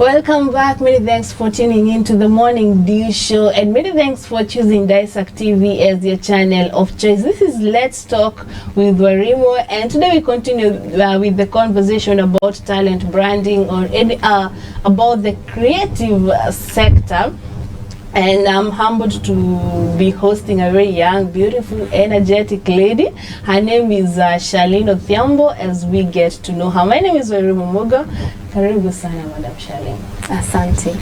Welcome back. Many thanks for tuning in to the Morning Dew Show, and many thanks for choosing Dissect TV as your channel of choice. This is Let's Talk with Wairimu, and today we continue with the conversation about talent branding or about the creative sector. And I'm humbled to be hosting a very young, beautiful, energetic lady. Her name is Charlene Othiambo, as we get to know her. My name is Wairimu Mugo. Karibu sana, Madam Charlene. Asante.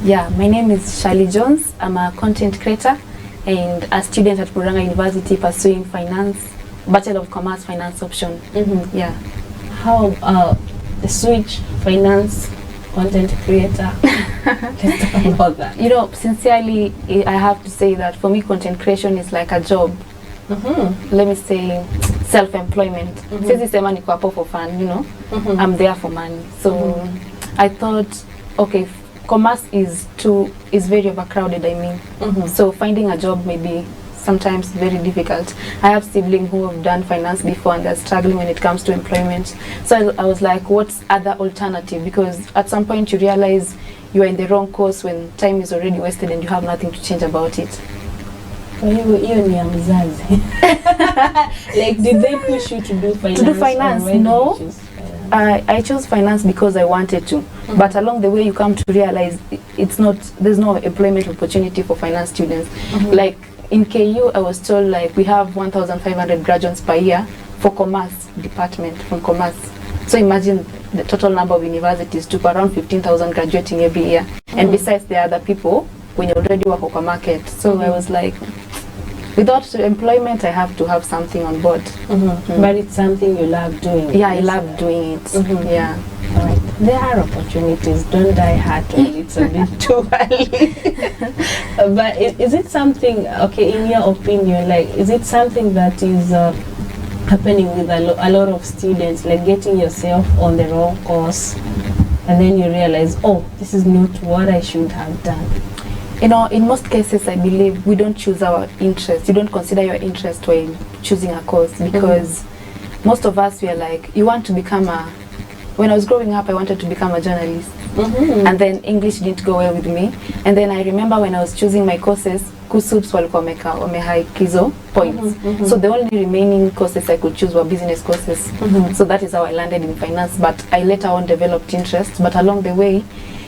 Yeah, my name is Charlie Jones. I'm a content creator and a student at Muranga University pursuing finance, Bachelor of Commerce Finance option. Yeah. How the switch, finance, content creator? Let's talk about that. You know, sincerely, I have to say that for me, content creation is like a job. Let me say self-employment. Since sema niko hapo for fun, you know, I'm there for money. So I thought, okay, commerce is very overcrowded, I mean. So finding a job may be sometimes very difficult. I have siblings who have done finance before and they're struggling when it comes to employment. So I was like, what's other alternative? Because at some point you realize you are in the wrong course when time is already wasted and you have nothing to change about it. Like, did they push you to do finance? To do finance, no. I chose finance because I wanted to. But along the way you come to realize there's no employment opportunity for finance students. Like in KU, I was told like we have 1,500 graduates per year for commerce department from commerce. So imagine the total number of universities to around 15,000 graduating every year. And besides the other people when you already work on market. So I was like, without employment, I have to have something on board. But it's something you love doing. Yeah, I love doing it. Yeah. All right. There are opportunities. Don't die hard when it's a bit too early. But is it something, okay, in your opinion, like, is it something that is happening with a lot of students, like getting yourself on the wrong course and then you realize, oh, this is not what I should have done? You know, in most cases, I believe we don't choose our interest. You don't consider your interest when choosing a course because most of us, we are like, you want to become when I was growing up, I wanted to become a journalist. And then English didn't go well with me. And then I remember when I was choosing my courses, KUSUPS walikuwa wamehaikizo points. So the only remaining courses I could choose were business courses. So that is how I landed in finance. But I later on developed interest. But along the way,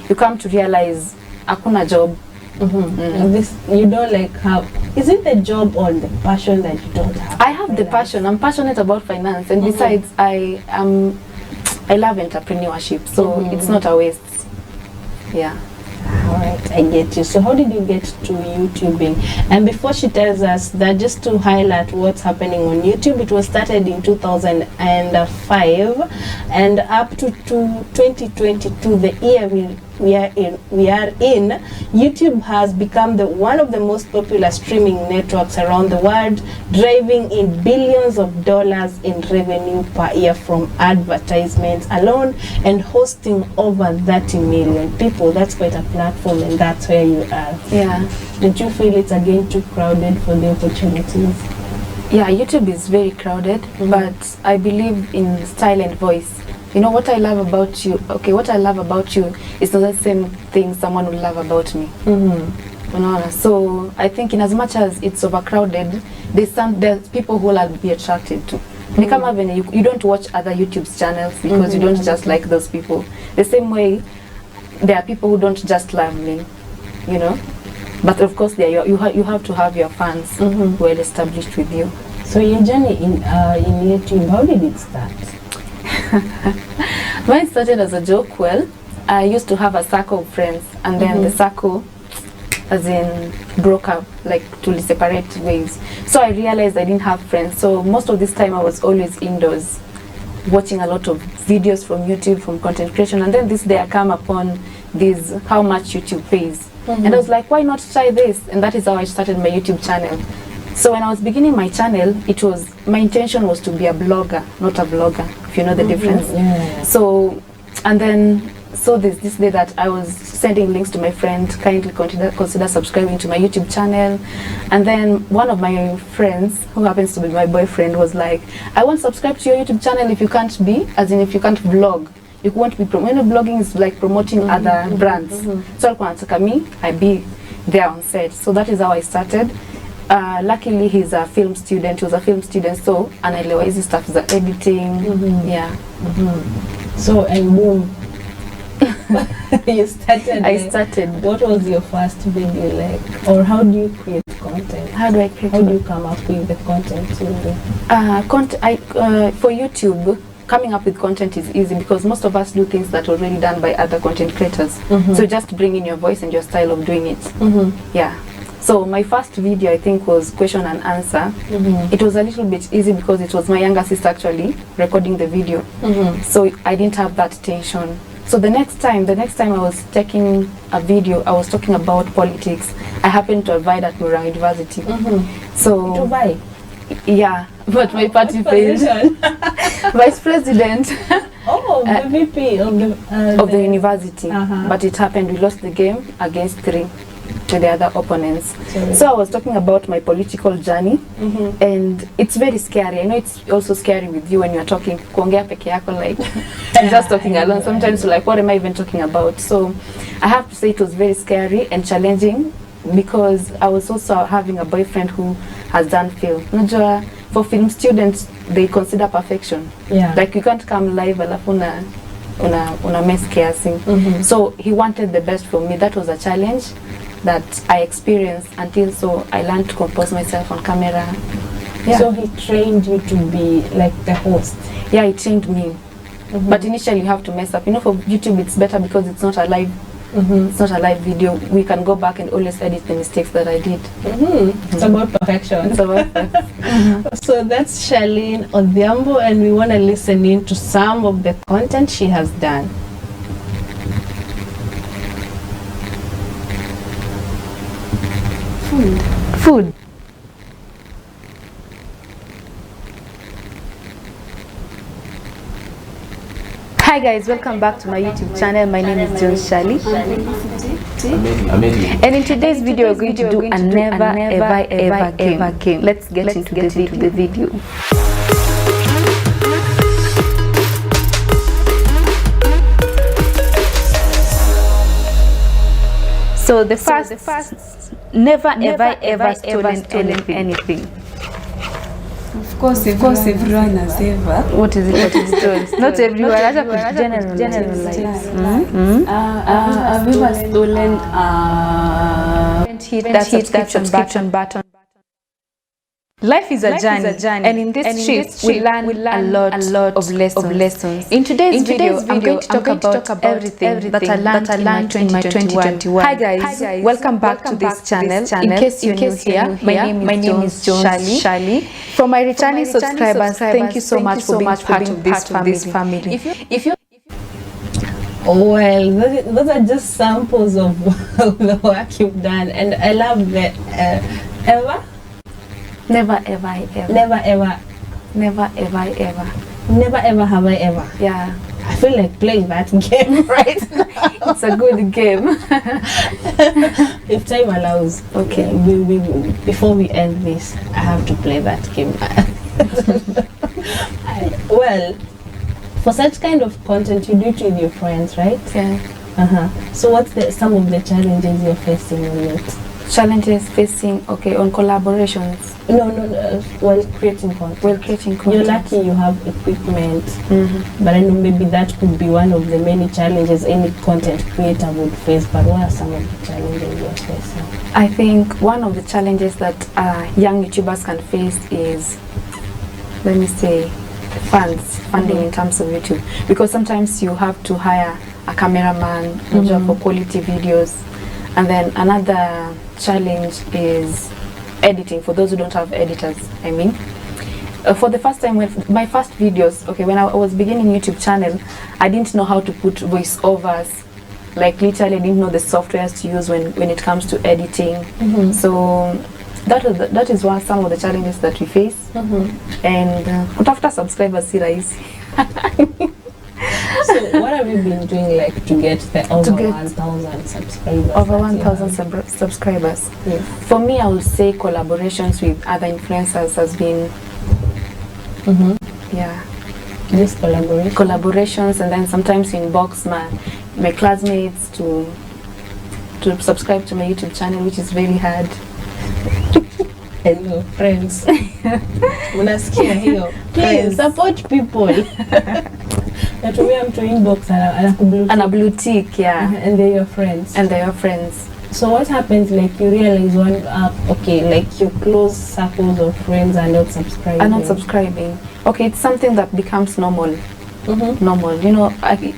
you come to realize, hakuna job. This you don't like have. Is it the job or the passion that you don't have? I have the passion. I'm passionate about finance, and besides, I love entrepreneurship, so it's not a waste. Yeah. All right, I get you. So how did you get to YouTubing? And before she tells us that, just to highlight what's happening on YouTube, it was started in 2005 and up to 2022, the year we are in, YouTube has become one of the most popular streaming networks around the world, driving in billions of dollars in revenue per year from advertisements alone and hosting over 30 million people. That's quite a platform, and that's where you are. Yeah. Did you feel it's again too crowded for the opportunities? Yeah, YouTube is very crowded, but I believe in style and voice. You know what I love about you? Okay, what I love about you is not the same thing someone would love about me. So I think in as much as it's overcrowded, there's people who will be attracted to. You don't watch other YouTube channels because you don't just like those people. The same way, there are people who don't just love me, you know. But of course, you have to have your fans well established with you. So your journey in YouTube, how did it start? Mine started as a joke. Well, I used to have a circle of friends, and then the circle, as in, broke up, like to separate ways. So I realized I didn't have friends. So most of this time I was always indoors, watching a lot of videos from YouTube, from content creation. And then this day I come upon this, how much YouTube pays. And I was like, why not try this? And that is how I started my YouTube channel. So when I was beginning my channel, my intention was to be a blogger, not a vlogger, if you know the difference. So, and then, this day that I was sending links to my friend, kindly consider subscribing to my YouTube channel. And then one of my friends, who happens to be my boyfriend, was like, I won't subscribe to your YouTube channel if you can't vlog. you won't be blogging is like promoting other brands. So alikuwa anataka me I be there on set. So that is how I started. Luckily he's a film student. He was a film student, so anaelewa hizi stuff za editing. Yeah. So and boom. You started. I started. What was your first video like, or how do you create content? How do I create? How do you come up with the content you do? For YouTube, coming up with content is easy because most of us do things that are already done by other content creators. So just bring in your voice and your style of doing it. Yeah. So my first video I think was question and answer. It was a little bit easy because it was my younger sister actually recording the video. So I didn't have that tension. So the next time I was taking a video, I was talking about politics. I happened to abide at Murang University. So To buy? Yeah, but my party failed. Vice President. Oh, the VP of the university. But it happened, we lost the game against 3 to the other opponents. So I was talking about my political journey, and it's very scary. I know it's also scary with you when you're talking, kuongea peke yako, like just talking alone. Sometimes you're like, what am I even talking about? So I have to say it was very scary and challenging because I was also having a boyfriend who has done film. Unajua, for film students, they consider perfection. Yeah. Like you can't come live alafu una mess casing. So he wanted the best for me. That was a challenge that I experienced until so I learned to compose myself on camera. Yeah. So he trained you to be like the host? Yeah, he trained me. But initially you have to mess up. You know, for YouTube it's better because it's not a live it's not a live video. We can go back and always edit the mistakes that I did. It's about perfection. It's about So that's Charlene Odhiambo, and we want to listen in to some of the content she has done. food. Hi guys, welcome back to my YouTube channel. My name is John Shali. And in today's video we're going to do a never ever game. Let's get into the video. So the first never ever stolen anything. Of course, everyone has ever. What is it? What is stolen? Not everyone. That's generalize. I've ever stolen. Hit that subscription button. Life is a journey, and in this trip we learn a lot of lessons. In today's video, I'm going to talk about everything that I learned in my 2021. Hi guys, welcome back to this channel. In case you're new here, my name is John Shali. For my returning subscribers, thank you so much for being part of this family. If you Well, those are just samples of the work you've done, and I love the Never ever have I ever. Yeah, I feel like playing that game right now. it's a good game. If time allows. Okay. We before we end this, I have to play that game. Well, for such kind of content, you do it with your friends, right? Yeah. So what's some of the challenges you're facing on it? Challenges facing, okay, on collaborations. No, while creating content. You're lucky you have equipment, but I know maybe that could be one of the many challenges any content creator would face. But what are some of the challenges you're facing? I think one of the challenges that young YouTubers can face is, let me say, funding in terms of YouTube, because sometimes you have to hire a cameraman for quality videos. And then another challenge is editing, for those who don't have editors, I mean. For the first time, when my first videos, okay, when I was beginning YouTube channel, I didn't know how to put voiceovers. Like literally I didn't know the softwares to use when it comes to editing. So that is one some of the challenges that we face. And kutafuta subscribers si rahisi. So what have you been doing like to get the over 1,000 subscribers? Over 1,000 subscribers. Yes. For me, I would say collaborations with other influencers has been, yeah. Just collaborations, and then sometimes you inbox my classmates to subscribe to my YouTube channel, which is very hard. Hello friends. Unasikia hiyo? Please support people. Natumia mtu inbox ana blue tick, yeah. And they're your friends. So what happens, like you realize okay, like your close circles of friends are not subscribing. Okay, it's something that becomes normal. Normal, you know.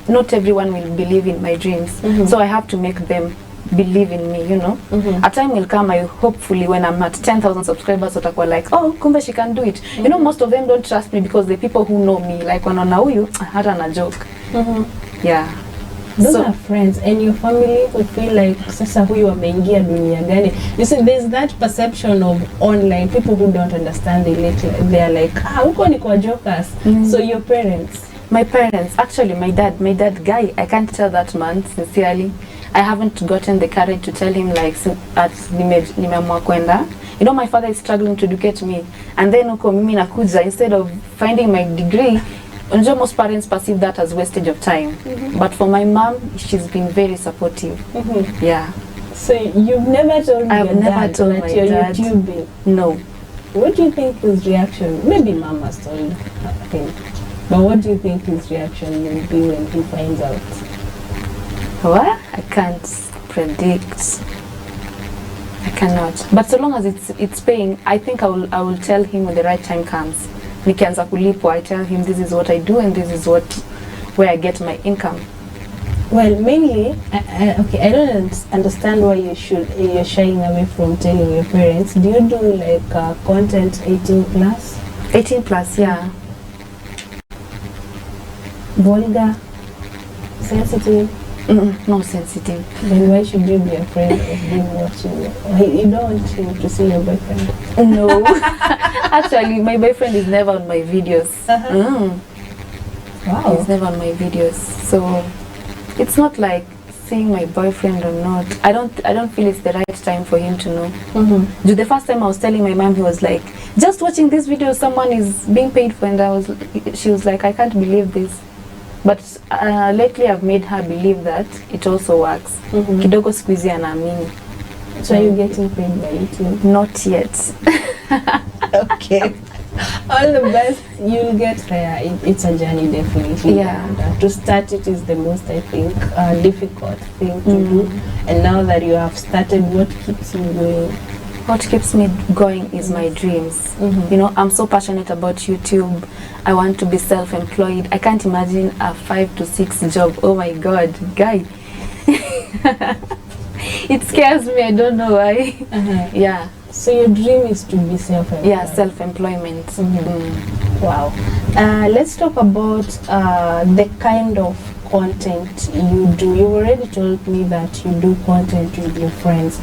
Not everyone will believe in my dreams, so I have to make them believe in me, you know. A time will come, hopefully when I'm at 10,000 subscribers, watakuwa like, oh, kumbe she can do it. You know, most of them don't trust me because the people who know me, like, wanaona huyu hata na joke. Yeah. Those are friends, and your family will feel like, sasa huyu ameingia dunia gani? You see, there's that perception of online, people who don't understand they are like, huko ni kwa jokers. So your parents? My parents, actually my dad, guy, I can't tell that man, sincerely. I haven't gotten the courage to tell him, like, nimeamua kwenda. You know, my father is struggling to educate me, and then uko mimi nakuja, instead of finding my degree. Most parents perceive that as wastage of time, but for my mom, she's been very supportive. Yeah. So you've never told me I've never told my dad. YouTubing? No. What do you think his reaction? Maybe mom has told him, but what do you think his reaction will be when he finds out? Well, I can't predict. I cannot. But so long as it's paying, I think I will tell him when the right time comes. Nikianza kulipwa, I tell him this is what I do and this is where I get my income. Well, mainly, okay, I don't understand why you're shying away from telling your parents. Do you do like content 18 plus? 18 plus, yeah. Vulgar? Sensitive? No sensitive. Then why should you be afraid of him watching you? You don't want him to see your boyfriend? No. Actually, my boyfriend is never on my videos. Wow. He's never on my videos. So it's not like seeing my boyfriend or not. I don't feel it's the right time for him to know. The first time I was telling my mom, he was like, just watching this video someone is being paid for, and she was like, I can't believe this. But lately I've made her believe that it also works. Kidogo siku hizi anaamini. So are you getting paid by YouTube? Not yet. Okay. All the best. You'll get there. It's a journey, definitely. Yeah. And, to start it is the most, I think, difficult thing to do. And now that you have started, what keeps you going? What keeps me going is my dreams. You know, I'm so passionate about YouTube. I want to be self-employed. I can't imagine a 5 to 6 job. Oh my God, guy. It scares me. I don't know why. Yeah. So your dream is to be self-employed? Yeah, self-employment. Wow. Let's talk about the kind of content you do. You already told me that you do content with your friends.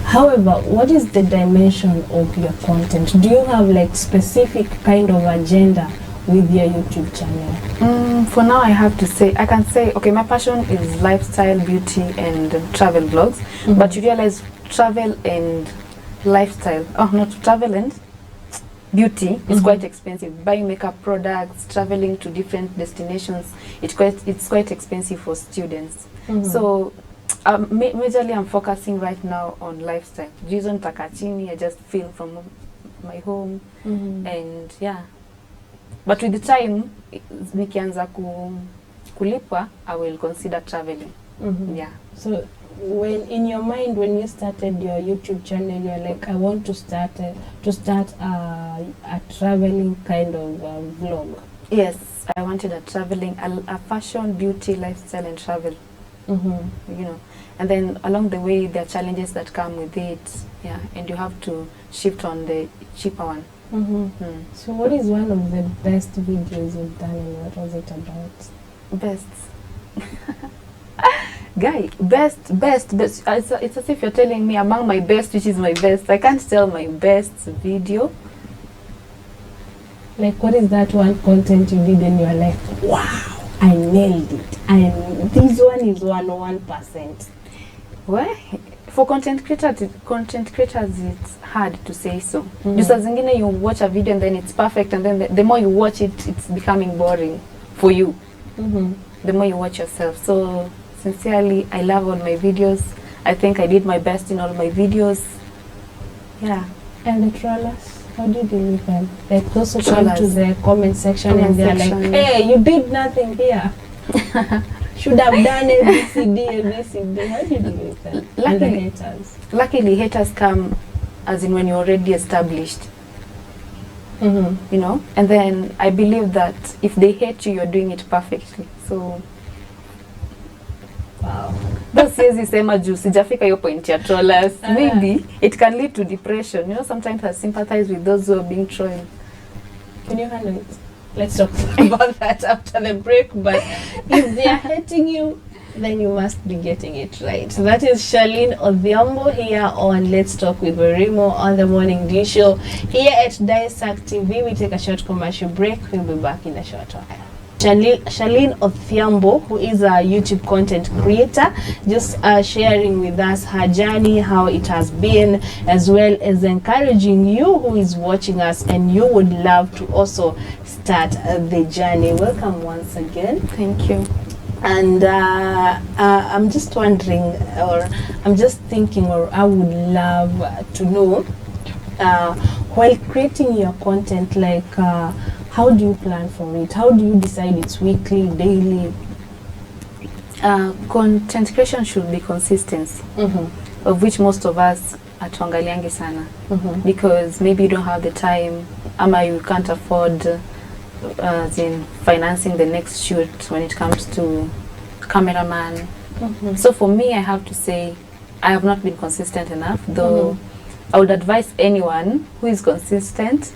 However, what is the dimension of your content? Do you have like specific kind of agenda with your YouTube channel? For now, I can say, okay, my passion is lifestyle, beauty, and travel vlogs. But you realize travel and lifestyle, not travel and beauty is quite expensive. Buying makeup products, traveling to different destinations, it's quite expensive for students. So majorly I'm focusing right now on lifestyle. Reason takachini, I just film from my home, and yeah. But with the time, nikianza kulipwa, I will consider traveling. Yeah. So when in your mind, when you started your YouTube channel, you're like, I want to start a traveling kind of vlog. Yes, I wanted a traveling, a fashion, beauty, lifestyle, and travel. You know, and then along the way, there are challenges that come with it. Yeah, and you have to shift on the cheaper one. So what is one of the best videos you've done, and what was it about? Best. Guy, best. It's as if you're telling me among my best, which is my best. I can't tell my best video. Like, what is that one content you did and you're like, wow, I nailed it. And this one is 101%. Well, for content creators, it's hard to say so. Just as you watch a video and then it's perfect, and then the more you watch it, it's becoming boring. for you. The more you watch yourself. So sincerely, I love all my videos. I think I did my best in all my videos. Yeah. And the trollers, how do you deal with them? Like those who come to Trollers. the comment section Comment and they're section. like, hey, you did nothing here. Should have done ABCD, ABCD. How do you deal with them? And the Luckily, haters. luckily haters come as in when you're already established, you know. And then I believe that if they hate you, you're doing it perfectly. So Wow. siwezi sema juu sijafika hiyo point ya trollers. Maybe it can lead to depression. You know, sometimes I sympathize with those who are being trolled. Can you handle it? Let's talk about that after the break. But if they are hating you, then you must be getting it right. So that is Charlene Odhiambo here on Let's Talk with Wairimu on the Morning Dew Show. Here at Dissect TV, we take a short commercial break. We'll be back in a short while. Charlene Odhiambo, who is a YouTube content creator, just sharing with us her journey, how it has been, as well as encouraging you who is watching us and you would love to also start the journey. Welcome once again. Thank you. And I'm just wondering, or I'm just thinking, or I would love to know, while creating your content, like how do you plan for it? How do you decide it's weekly, daily? Content creation should be consistency, of which most of us atuangaliangi sana, because maybe you don't have the time, ama you can't afford in financing the next shoot when it comes to cameraman. So for me, I have to say I have not been consistent enough, though I would advise anyone who is consistent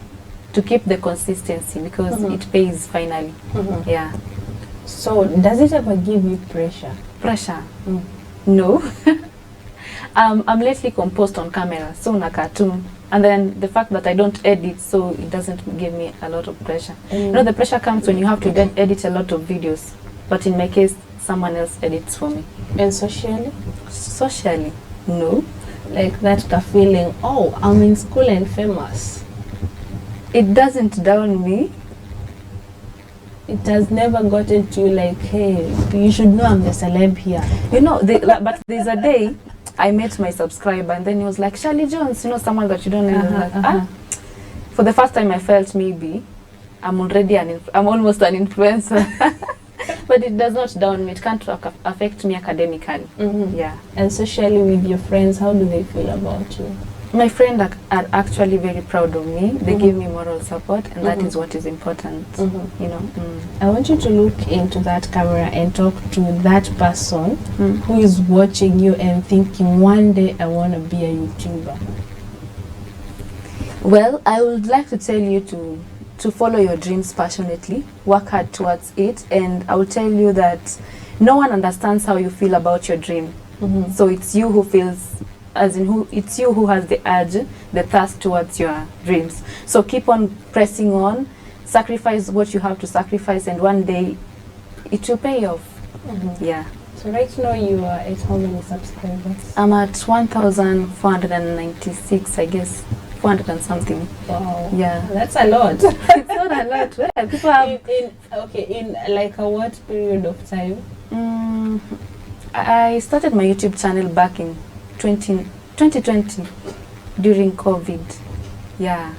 to keep the consistency, because it pays finally. Yeah. So does it ever give you pressure? Pressure? No. I'm lately composed on camera, so na cartoon. And then the fact that I don't edit, so it doesn't give me a lot of pressure. You know, the pressure comes when you have to edit a lot of videos. But in my case, someone else edits for me. And socially? Socially, no. Like that feeling, oh, I'm in school and famous. It doesn't down me. It has never gotten to you like, hey, you should know I'm the celeb here. You know, but there's a day I met my subscriber and then he was like, Charlie Jones, you know, someone that you don't know. For the first time I felt maybe I'm almost an influencer. But it does not down me. It can't affect me academically. Yeah. And socially with your friends, how do they feel about you? My friends are actually very proud of me. They give me moral support, and that is what is important. You know. I want you to look into that camera and talk to that person who is watching you and thinking, one day I want to be a YouTuber. Well, I would like to tell you to follow your dreams passionately, work hard towards it, and I will tell you that no one understands how you feel about your dream. So it's you who feels, it's you who has the urge, the thirst towards your dreams. So keep on pressing on, sacrifice what you have to sacrifice, and one day it will pay off. Yeah. So right now you are at how many subscribers? I'm at 1,496, I guess. 400 and something. Wow. Yeah. That's a lot. It's not a lot. Well, people have in like a what period of time? I started my YouTube channel back in 2020 during COVID. Yeah.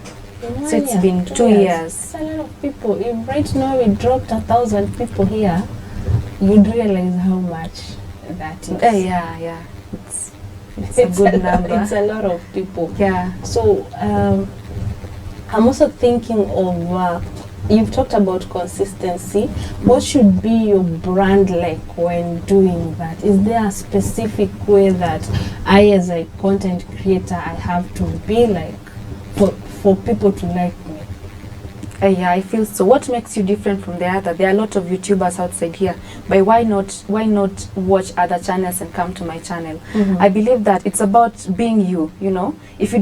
So it's been 2 years. It's a lot of people. If right now we dropped 1,000 people here, you'd realize how much that is. Yeah. It's a good number. It's a lot of people. Yeah. So I'm also thinking of, you've talked about consistency. What should be your brand like when doing that? Is there a specific way that I, as a content creator, I have to be like for people to like me? Yeah, I feel so. What makes you different from the other? There are a lot of YouTubers outside here, but why not watch other channels and come to my channel? I believe that it's about being you, you know. If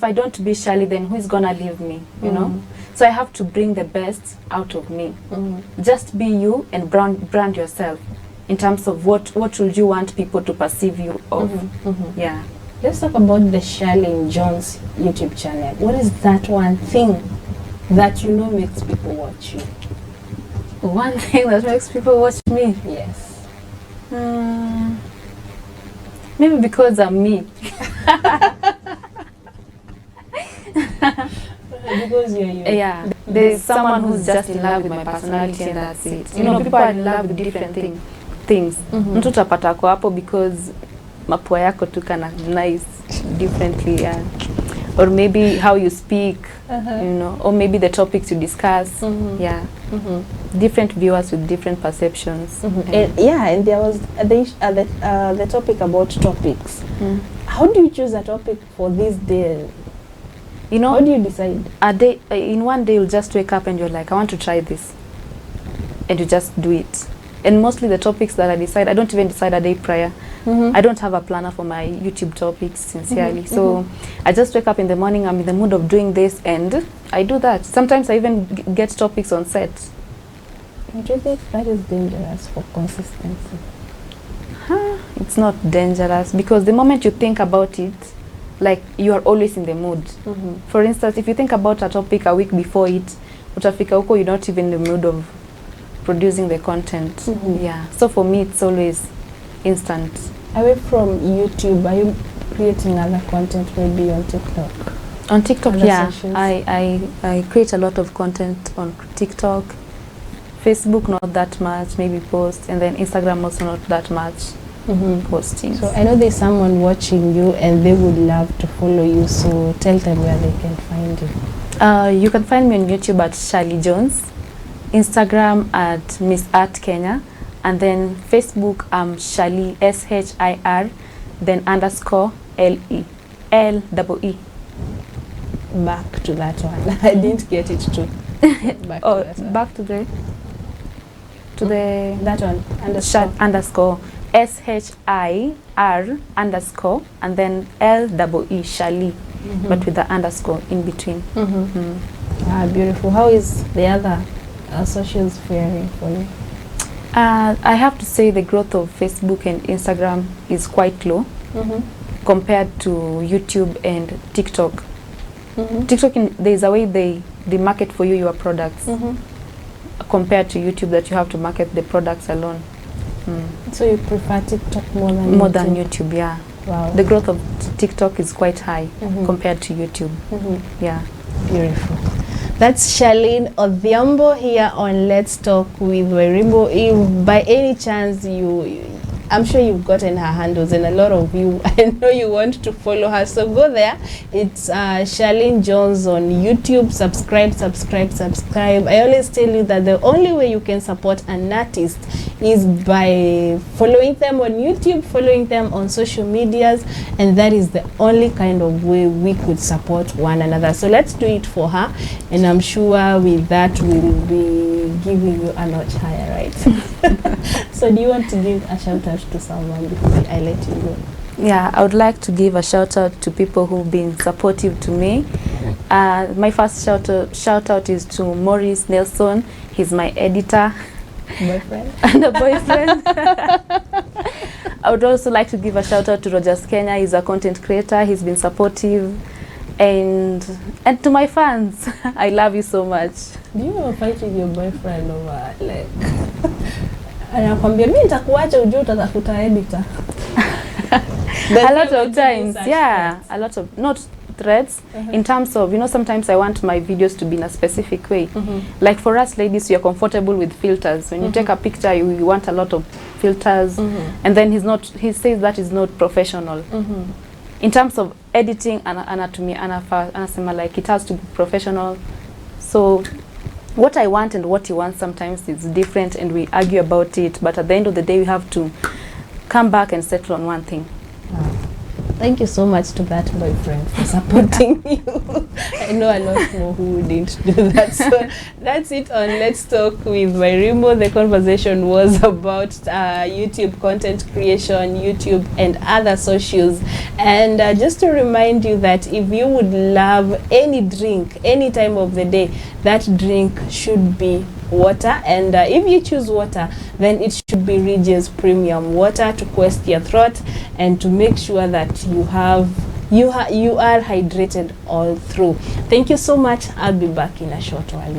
I don't be Shirley, then who is gonna leave me, you know? So I have to bring the best out of me. Just be you and brand yourself in terms of what would you want people to perceive you of. Yeah. Let's talk about the Charlene Jones YouTube channel. What is that one thing that you know makes people watch you? One thing that makes people watch me. Yes. Maybe because I'm me. Because you're you. Yeah. There's someone who's just in love with my personality and that's it. You know, people are in love with different things. Mtu utapata kwa hapo because mapua yako tu kana nice differently, yeah. Or maybe how you speak, you know, or maybe the topics you discuss. Yeah. Different viewers with different perceptions. And there was the topic about topics. How do you choose a topic for this day? You know, how do you decide? In one day you'll just wake up and you're like, I want to try this, and you just do it. And mostly the topics that I decide, I don't even decide a day prior. I don't have a planner for my YouTube topics, sincerely. So I just wake up in the morning, I'm in the mood of doing this, and I do that. Sometimes I even get topics on set. Do you think that is dangerous for consistency? It's not dangerous, because the moment you think about it, like, you are always in the mood. For instance, if you think about a topic a week before it, utafika huko, you're not even in the mood of producing the content. Yeah. So for me, it's always instant. Away from YouTube, are you creating other content maybe on TikTok? On TikTok, Other yeah. socials? I create a lot of content on TikTok. Facebook, not that much, maybe post. And then Instagram, also not that much posting. So I know there's someone watching you and they would love to follow you. So tell them where they can find you. You can find me on YouTube at Shirley Jones. Instagram at Miss Art Kenya, and then Facebook Shirley SHIR then _LE LEE. Back to that one. I didn't get it too. Back to that one. Back to the that one _SHIR and then LEE Shirley, but with the underscore in between. Beautiful. How is the other socials faring for you? I have to say the growth of Facebook and Instagram is quite low compared to YouTube and TikTok. TikTok, there's a way they market for you your products compared to YouTube that you have to market the products alone. So you prefer TikTok more than YouTube, yeah. Wow. The growth of TikTok is quite high compared to YouTube. Yeah. Beautiful. That's Charlene Odhiambo here on Let's Talk with Wairimu. If by any chance I'm sure you've gotten her handles, and a lot of you, I know you want to follow her, so go there. It's Charlene Jones on YouTube. Subscribe. I always tell you that the only way you can support an artist is by following them on YouTube, following them on social medias, and that is the only kind of way we could support one another. So let's do it for her, and I'm sure with that we'll be giving you a notch higher, right? So do you want to give a shout out to someone before I let you go? Yeah, I would like to give a shout out to people who've been supportive to me. My first shout out is to Maurice Nelson. He's my editor. Boyfriend? And a boyfriend. I would also like to give a shout out to Rogers Kenya. He's a content creator. He's been supportive. And to my fans, I love you so much. Do you ever fight with your boyfriend over like anakwambia mimi nitakuacha ujue utatafuta editor? A lot of times, yeah, a lot of, not threats, in terms of, you know, sometimes I want my videos to be in a specific way. Like for us ladies, we are comfortable with filters. When you take a picture, you want a lot of filters, and then he says that is not professional. In terms of editing, anasema like it has to be professional. So what I want and what he wants sometimes is different, and we argue about it, but at the end of the day we have to come back and settle on one thing. Thank you so much to that boyfriend for supporting you. I know a lot more who wouldn't do that. So that's it on Let's Talk with Wairimu. The conversation was about YouTube content creation, YouTube and other socials. And just to remind you that if you would love any drink, any time of the day, that drink should be water, and if you choose water, then it should be Regis premium water to quench your throat and to make sure that you are hydrated all through. Thank you so much. I'll be back in a short while.